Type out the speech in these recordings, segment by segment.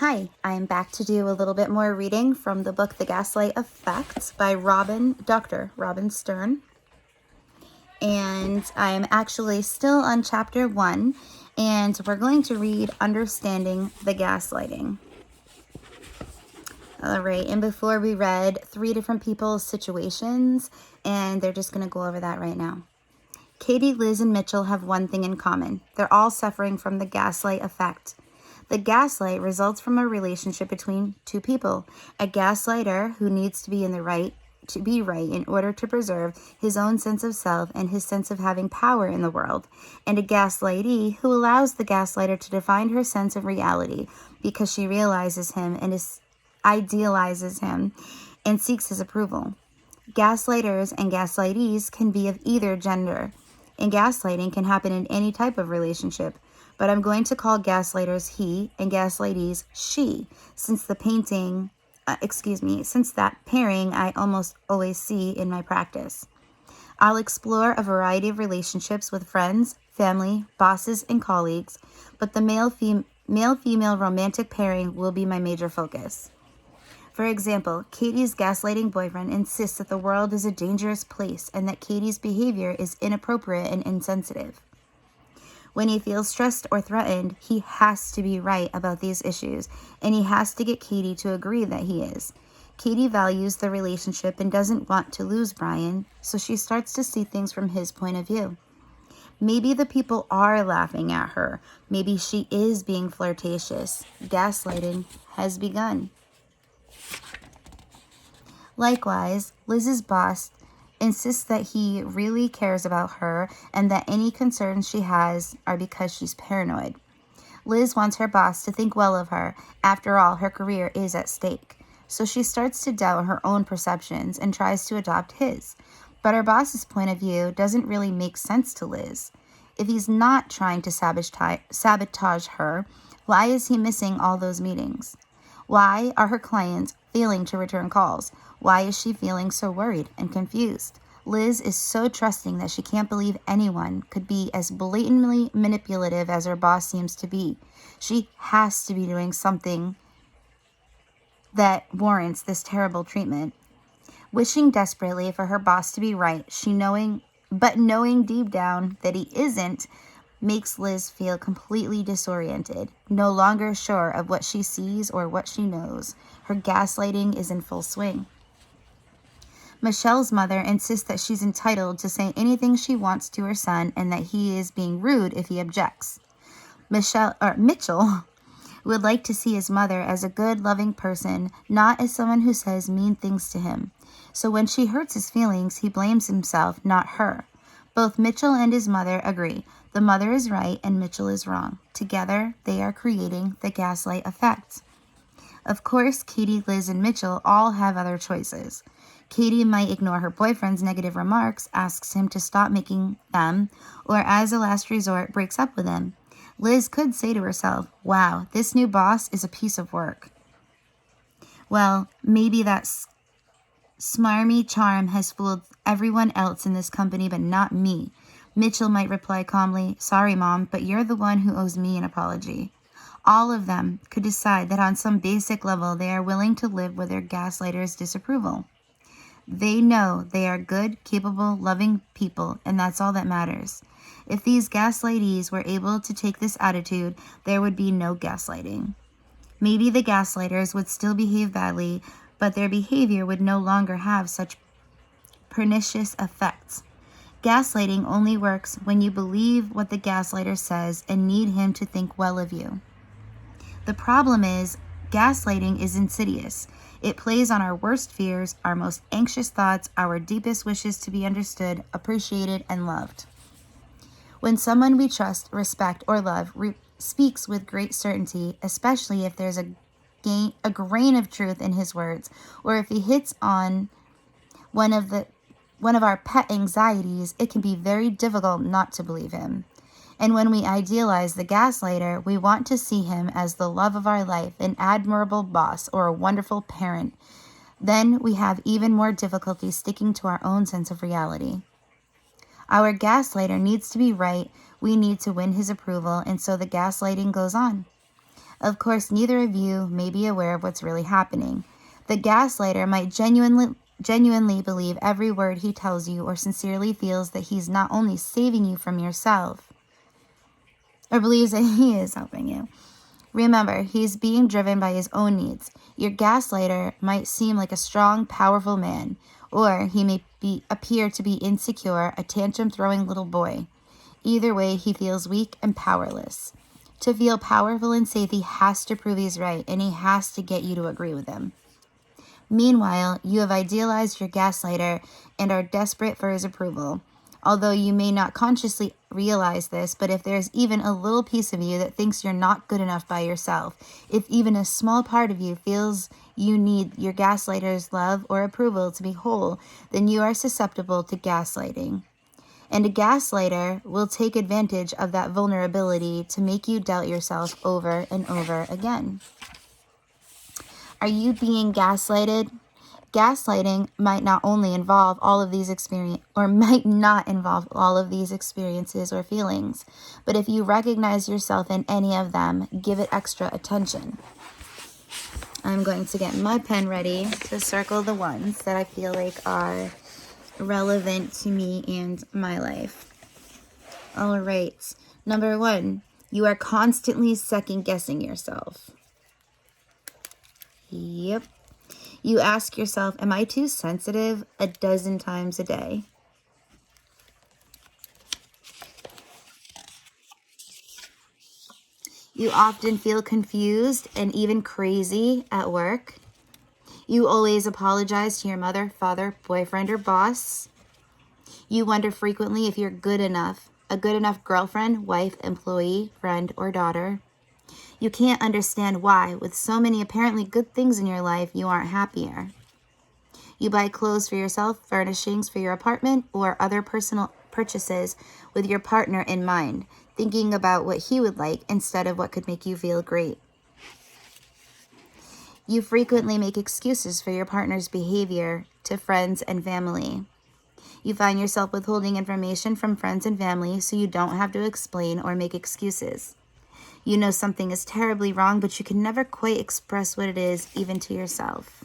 Hi, I'm back to do a little bit more reading from the book The Gaslight Effect by Dr. Robin Stern. And I'm actually still on chapter 1, and we're going to read Understanding the Gaslighting. All right, and before we read 3 different people's situations, and they're just going to go over that right now. Katie, Liz, and Mitchell have one thing in common. They're all suffering from the gaslight effect. The gaslight results from a relationship between two people. A gaslighter who needs to be right in order to preserve his own sense of self and his sense of having power in the world. And a gaslightee who allows the gaslighter to define her sense of reality because she realizes him and idealizes him and seeks his approval. Gaslighters and gaslightees can be of either gender, and gaslighting can happen in any type of relationship. But I'm going to call gaslighters he and gaslightees she, since that pairing I almost always see in my practice. I'll explore a variety of relationships with friends, family, bosses, and colleagues, but the male-female romantic pairing will be my major focus. For example, Katie's gaslighting boyfriend insists that the world is a dangerous place and that Katie's behavior is inappropriate and insensitive. When he feels stressed or threatened, he has to be right about these issues, and he has to get Katie to agree that he is. Katie values the relationship and doesn't want to lose Brian, so she starts to see things from his point of view. Maybe the people are laughing at her. Maybe she is being flirtatious. Gaslighting has begun. Likewise, Liz's boss insists that he really cares about her and that any concerns she has are because she's paranoid. Liz wants her boss to think well of her. After all, her career is at stake. So she starts to doubt her own perceptions and tries to adopt his. But her boss's point of view doesn't really make sense to Liz. If he's not trying to sabotage her, why is he missing all those meetings? Why are her clients failing to return calls? Why is she feeling so worried and confused? Liz is so trusting that she can't believe anyone could be as blatantly manipulative as her boss seems to be. She has to be doing something that warrants this terrible treatment. Wishing desperately for her boss to be right, knowing deep down that he isn't, makes Liz feel completely disoriented, no longer sure of what she sees or what she knows. Her gaslighting is in full swing. Michelle's mother insists that she's entitled to say anything she wants to her son and that he is being rude if he objects. Mitchell would like to see his mother as a good, loving person, not as someone who says mean things to him. So when she hurts his feelings, he blames himself, not her. Both Mitchell and his mother agree. The mother is right and Mitchell is wrong. Together, they are creating the gaslight effect. Of course, Katie, Liz, and Mitchell all have other choices. Katie might ignore her boyfriend's negative remarks, asks him to stop making them, or as a last resort, breaks up with him. Liz could say to herself, wow, this new boss is a piece of work. Well, maybe that smarmy charm has fooled everyone else in this company, but not me. Mitchell might reply calmly, sorry, Mom, but you're the one who owes me an apology. All of them could decide that on some basic level they are willing to live with their gaslighter's disapproval. They know they are good, capable, loving people, and that's all that matters. If these gaslightees were able to take this attitude, there would be no gaslighting. Maybe the gaslighters would still behave badly, but their behavior would no longer have such pernicious effects. Gaslighting only works when you believe what the gaslighter says and need him to think well of you. The problem is, gaslighting is insidious. It plays on our worst fears, our most anxious thoughts, our deepest wishes to be understood, appreciated, and loved. When someone we trust, respect, or love speaks with great certainty, especially if there's a grain of truth in his words, or if he hits on one of our pet anxieties, it can be very difficult not to believe him. And when we idealize the gaslighter, we want to see him as the love of our life, an admirable boss, or a wonderful parent. Then we have even more difficulty sticking to our own sense of reality. Our gaslighter needs to be right, we need to win his approval, and so the gaslighting goes on. Of course, neither of you may be aware of what's really happening. The gaslighter might genuinely believe every word he tells you, or sincerely feels that he's not only saving you from yourself, or believes that he is helping you. Remember, he's being driven by his own needs. Your gaslighter might seem like a strong, powerful man, or he may appear to be insecure, a tantrum-throwing little boy. Either way, he feels weak and powerless. To feel powerful and safe, he has to prove he's right, and he has to get you to agree with him. Meanwhile, you have idealized your gaslighter and are desperate for his approval. Although you may not consciously realize this, but if there's even a little piece of you that thinks you're not good enough by yourself, if even a small part of you feels you need your gaslighter's love or approval to be whole, then you are susceptible to gaslighting. And a gaslighter will take advantage of that vulnerability to make you doubt yourself over and over again. Are you being gaslighted? Gaslighting might not involve all of these experiences or feelings, but if you recognize yourself in any of them, give it extra attention. I'm going to get my pen ready to circle the ones that I feel like are relevant to me and my life. All right. Number 1, you are constantly second-guessing yourself. Yep. You ask yourself, am I too sensitive? A dozen times a day. You often feel confused and even crazy at work. You always apologize to your mother, father, boyfriend, or boss. You wonder frequently if you're good enough, a good enough girlfriend, wife, employee, friend, or daughter. You can't understand why, with so many apparently good things in your life, you aren't happier. You buy clothes for yourself, furnishings for your apartment, or other personal purchases with your partner in mind, thinking about what he would like instead of what could make you feel great. You frequently make excuses for your partner's behavior to friends and family. You find yourself withholding information from friends and family so you don't have to explain or make excuses. You know something is terribly wrong, but you can never quite express what it is, even to yourself.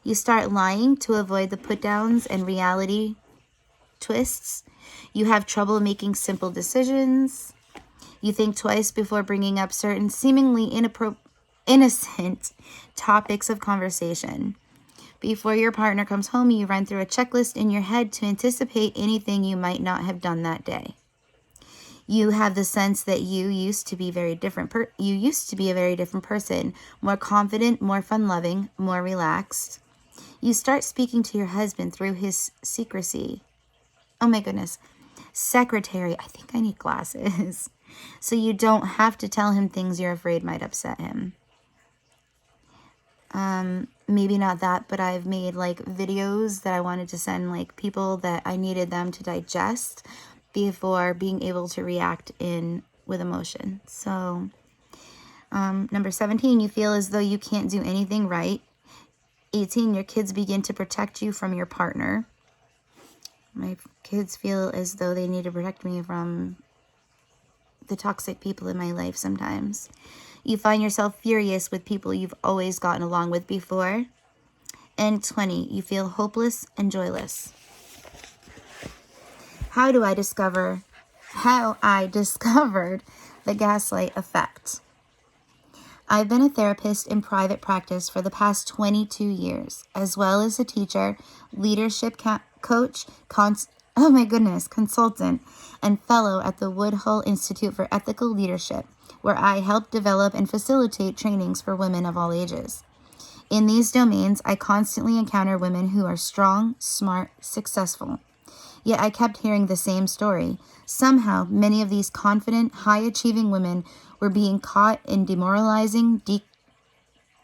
You start lying to avoid the put-downs and reality twists. You have trouble making simple decisions. You think twice before bringing up certain seemingly innocent topics of conversation. Before your partner comes home, you run through a checklist in your head to anticipate anything you might not have done that day. You have the sense that you used to be a very different person, more confident, more fun-loving, more relaxed. You start speaking to your husband through his secretary. I think I need glasses. So you don't have to tell him things you're afraid might upset him. Maybe not that, but I've made videos that I wanted to send people that I needed them to digest before being able to react with emotion. So, number 17, you feel as though you can't do anything right. 18, your kids begin to protect you from your partner. My kids feel as though they need to protect me from the toxic people in my life sometimes. You find yourself furious with people you've always gotten along with before. And 20, you feel hopeless and joyless. How I discovered the gaslight effect. I've been a therapist in private practice for the past 22 years, as well as a teacher, leadership coach, consultant, and fellow at the Woodhull Institute for Ethical Leadership, where I help develop and facilitate trainings for women of all ages. In these domains, I constantly encounter women who are strong, smart, successful. Yet I kept hearing the same story. Somehow, many of these confident, high-achieving women were being caught in demoralizing,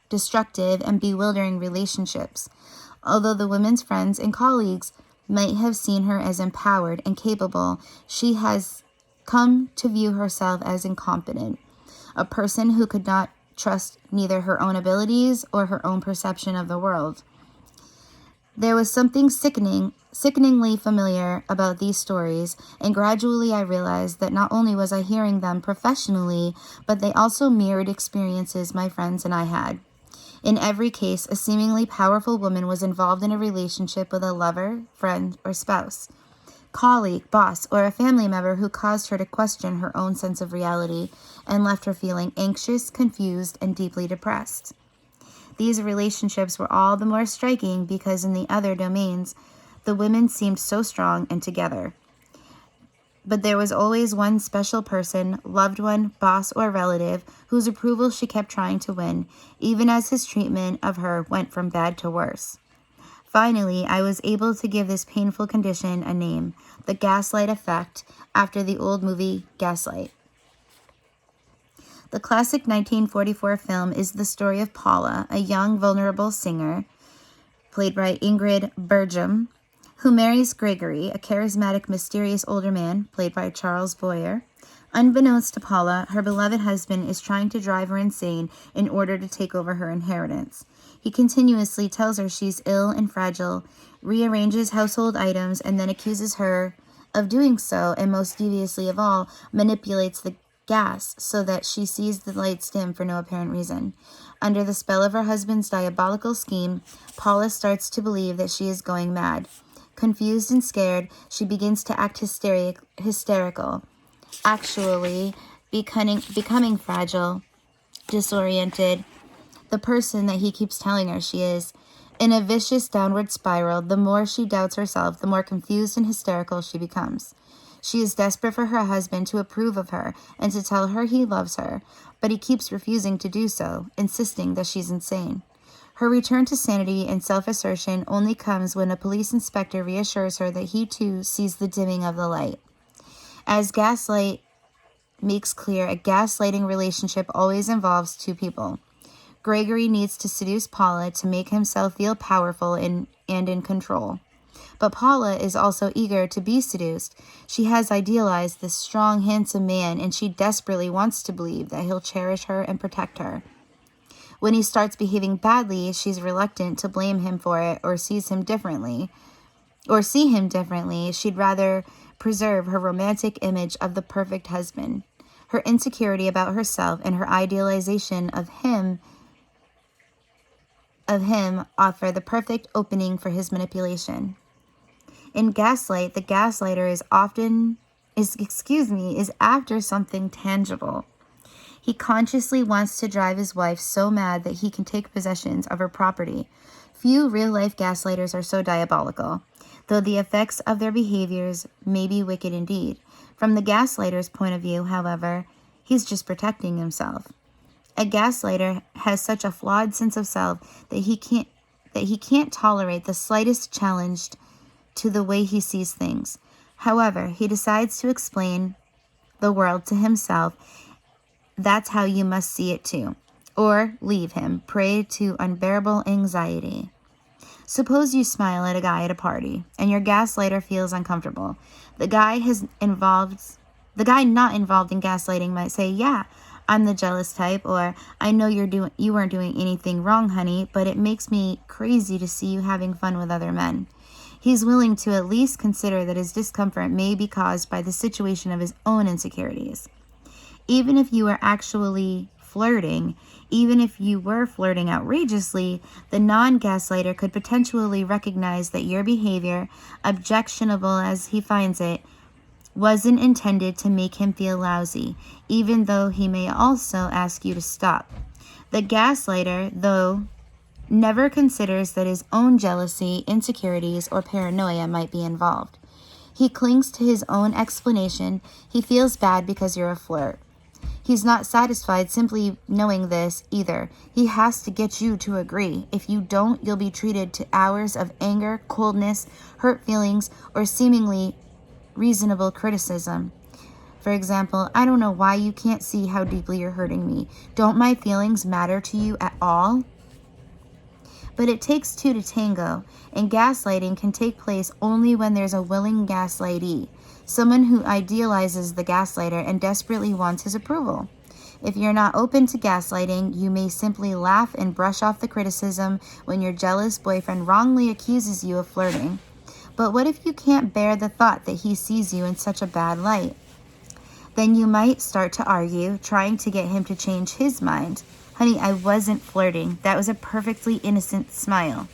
destructive, and bewildering relationships. Although the women's friends and colleagues might have seen her as empowered and capable, she has come to view herself as incompetent, a person who could not trust neither her own abilities or her own perception of the world. There was something sickeningly familiar about these stories, and gradually I realized that not only was I hearing them professionally, but they also mirrored experiences my friends and I had. In every case, a seemingly powerful woman was involved in a relationship with a lover, friend, or spouse, colleague, boss, or a family member who caused her to question her own sense of reality and left her feeling anxious, confused, and deeply depressed. These relationships were all the more striking because in the other domains, the women seemed so strong and together. But there was always one special person, loved one, boss, or relative, whose approval she kept trying to win, even as his treatment of her went from bad to worse. Finally, I was able to give this painful condition a name, the gaslight effect, after the old movie Gaslight. The classic 1944 film is the story of Paula, a young, vulnerable singer, played by Ingrid Bergman, who marries Gregory, a charismatic, mysterious older man, played by Charles Boyer. Unbeknownst to Paula, her beloved husband is trying to drive her insane in order to take over her inheritance. He continuously tells her she's ill and fragile, rearranges household items, and then accuses her of doing so, and most deviously of all, manipulates the gas so that she sees the lights dim for no apparent reason. Under the spell of her husband's diabolical scheme, Paula starts to believe that she is going mad. Confused and scared, she begins to act hysterical, actually becoming fragile, disoriented, the person that he keeps telling her she is. In a vicious downward spiral, the more she doubts herself, the more confused and hysterical she becomes. She is desperate for her husband to approve of her and to tell her he loves her, but he keeps refusing to do so, insisting that she's insane. Her return to sanity and self-assertion only comes when a police inspector reassures her that he too sees the dimming of the light. As Gaslight makes clear, a gaslighting relationship always involves two people. Gregory needs to seduce Paula to make himself feel powerful and in control. But Paula is also eager to be seduced. She has idealized this strong, handsome man, and she desperately wants to believe that he'll cherish her and protect her. When he starts behaving badly, she's reluctant to blame him for it or see him differently. She'd rather preserve her romantic image of the perfect husband. Her insecurity about herself and her idealization of him offer the perfect opening for his manipulation. In Gaslight, the gaslighter is after something tangible. He consciously wants to drive his wife so mad that he can take possession of her property. Few real-life gaslighters are so diabolical, though the effects of their behaviors may be wicked indeed. From the gaslighter's point of view, however, he's just protecting himself. A gaslighter has such a flawed sense of self that he can't tolerate the slightest challenge to the way he sees things. However, he decides to explain the world to himself. That's how you must see it too. Or leave him, prey to unbearable anxiety. Suppose you smile at a guy at a party, and your gaslighter feels uncomfortable. The guy not involved in gaslighting might say, "Yeah, I'm the jealous type," or "I know you weren't doing anything wrong, honey, but it makes me crazy to see you having fun with other men." He's willing to at least consider that his discomfort may be caused by the situation of his own insecurities. Even if you were flirting outrageously, the non-gaslighter could potentially recognize that your behavior, objectionable as he finds it, wasn't intended to make him feel lousy, even though he may also ask you to stop. The gaslighter, though, never considers that his own jealousy, insecurities, or paranoia might be involved. He clings to his own explanation. He feels bad because you're a flirt. He's not satisfied simply knowing this either. He has to get you to agree. If you don't, you'll be treated to hours of anger, coldness, hurt feelings, or seemingly reasonable criticism. For example, "I don't know why you can't see how deeply you're hurting me. Don't my feelings matter to you at all?" But it takes two to tango, and gaslighting can take place only when there's a willing gaslightee, someone who idealizes the gaslighter and desperately wants his approval. If you're not open to gaslighting, you may simply laugh and brush off the criticism when your jealous boyfriend wrongly accuses you of flirting. But what if you can't bear the thought that he sees you in such a bad light? Then you might start to argue, trying to get him to change his mind. Honey, I wasn't flirting. That was a perfectly innocent smile.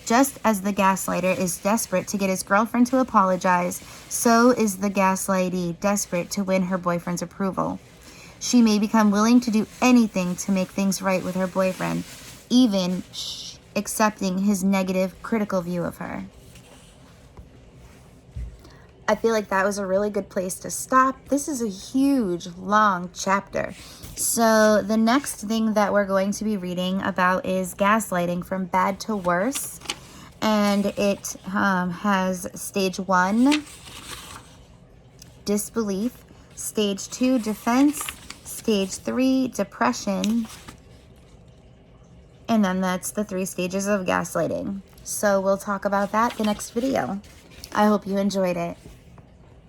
Just as the gaslighter is desperate to get his girlfriend to apologize, so is the gaslightee desperate to win her boyfriend's approval. She may become willing to do anything to make things right with her boyfriend, even accepting his negative, critical view of her. I feel like that was a really good place to stop. This is a huge, long chapter. So the next thing that we're going to be reading about is gaslighting from bad to worse. And it has stage 1, disbelief, stage 2, defense, stage 3, depression, and then that's the 3 stages of gaslighting. So we'll talk about that the next video. I hope you enjoyed it.